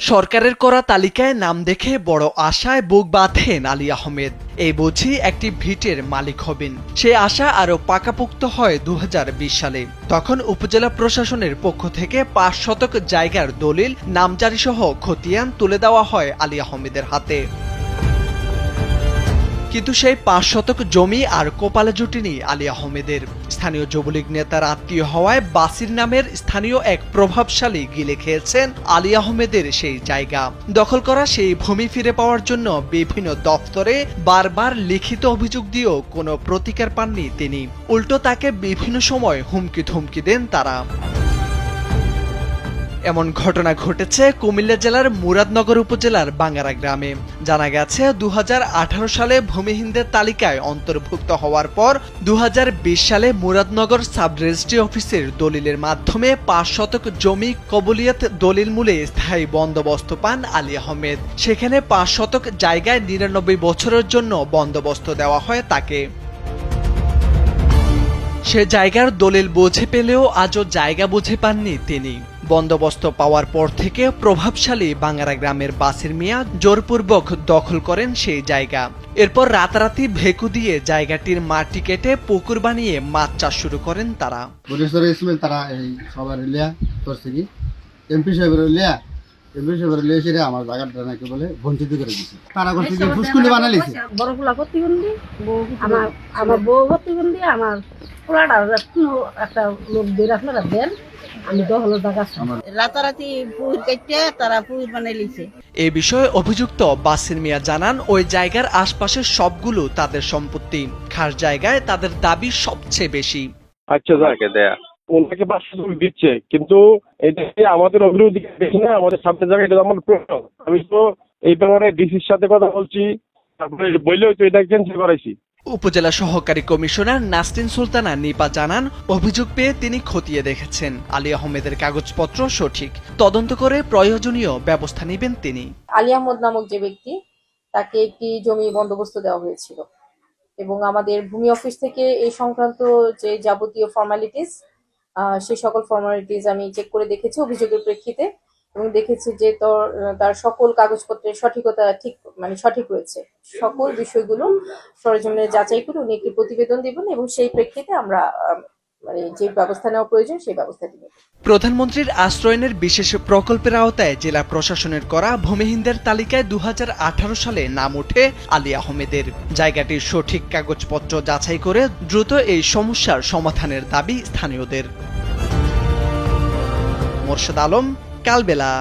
সরকারের করা তালিকায় নাম দেখে বড় আশায় বুক বাঁধেন আলী আহমেদ। এই বুঝি একটি ভিটের মালিক হবেন। সে আশা আরো পাকাপোক্ত হয় 2020 সালে। তখন উপজেলা প্রশাসনের পক্ষ থেকে 5 শতক জায়গার দলিল, নামজারি সহ খতিয়ান তুলে দেওয়া হয় আলী আহমেদের হাতে। কিন্তু সেই 5 শতক জমি আর কপালে জুটেনি আলী আহমেদের। স্থানীয় যুবলীগ নেতার আত্মীয় হওয়ায় বাসির নামের স্থানীয় এক প্রভাবশালী গিলে খেয়েছেন আলী আহমেদের সেই জায়গা। দখল করা সেই ভূমি ফিরে পাওয়ার জন্য বিভিন্ন দপ্তরে বারবার লিখিত অভিযোগ দিয়েও কোনো প্রতিকার পাননি তিনি। উল্টো তাকে বিভিন্ন সময় হুমকি ধমকি দেন তারা। এমন ঘটনা ঘটেছে কুমিল্লা জেলার মুরাদনগর উপজেলার বাঙ্গারা গ্রামে। জানা গেছে 2018 সালে ভূমিহীনদের তালিকায় অন্তর্ভুক্ত হওয়ার পর 2020 সালে মুরাদনগর সাব রেজিস্ট্রি অফিসের দলিলের মাধ্যমে 5 শতক জমি কবুলিয়ত দলিল মূলে স্থায়ী বন্দোবস্ত পান আলী আহমেদ। সেখানে 5 শতক জায়গায় 99 বছরের জন্য বন্দোবস্ত দেওয়া হয় তাকে। সে জায়গার দলিল বুঝে পেলেও আজও জায়গা বুঝে পাননি তিনি। বন্দোবস্ত পাওয়ার পর থেকে প্রভাবশালী বাঙ্গারা গ্রামের বাসির মিয়া জোরপূর্বক দখল করেন সেই জায়গা। এরপর রাতারাতি ভেকু দিয়ে জায়গাটির মাটি কেটে পুকুর বানিয়ে মাছ চাষ শুরু করেন তারা। তারা এই সবার লিয়া করছে কি এমপি সাহেবের লিয়া আমার জায়গাটা নাকি বলে বঞ্চিত করে দিচ্ছে। তারা করছে যে ফুসকুলি বানাইছে বড় পোলা প্রতিবন্ধী, আমার বউ প্রতিবন্ধী, আমার পোলাটা একটা লোক দিয়ে আপনারা দেন, আমি দখলের জায়গা রাতারাতি পুকুর কেটে তারা পুকুর বানাই লিছে। এ বিষয়ে অভিযুক্ত বাসির মিয়া জানান, ওই জায়গার আশপাশের সবগুলো তাদের সম্পত্তি। খাস জায়গায় তাদের দাবি সবচেয়ে বেশি। আচ্ছা যাকে দেয়া ওনাকে 500 জমি দিচ্ছে, কিন্তু এটা আমাদের অভিযোগ দেখি না, আমাদের সামনের জায়গায় এটা আমার প্রশ্ন। আমি তো এই ব্যাপারে ডিসির সাথে কথা বলছি, তারপরে বললেও তো এটা ক্যান্সেল করাইছি। উপজেলা সহকারী কমিশনার নাসরিন সুলতানা নিপা জানান, অভিযোগ পেয়ে তিনি খতিয়ে দেখেছেন আলী আহমেদের কাগজপত্র সঠিক। তদন্ত করে প্রয়োজনীয় ব্যবস্থা নেবেন তিনি। আলী আহমদ নামক যে ব্যক্তি, তাকে একটি জমি বন্দোবস্ত দেওয়া হয়েছিল এবং আমাদের ভূমি অফিস থেকে এই সংক্রান্ত যে যাবতীয় ফর্মালিটিস, সেই সকল ফর্মালিটিস আমি চেক করে দেখেছি অভিযোগের প্রেক্ষিতে, এবং দেখেছি যে তার সকল কাগজপত্রের সঠিকতা সঠিক রয়েছে। সকল বিষয়গুলো সরেজমিনে যাচাই করে উনি একটি প্রতিবেদন দিবেন এবং সেই প্রেক্ষিতে আমরা যে ব্যবস্থা নেওয়া প্রয়োজন সেই ব্যবস্থা দিব। প্রধানমন্ত্রীর আশ্রয়নের বিশেষ প্রকল্পের আওতায় জেলা প্রশাসনের করা ভূমিহীনদের তালিকায় 2018 সালে নাম ওঠে আলী আহমেদের। জায়গাটির সঠিক কাগজপত্র যাচাই করে দ্রুত এই সমস্যার সমাধানের দাবি স্থানীয়দের। মোর্শেদ আলম, কালবেলা।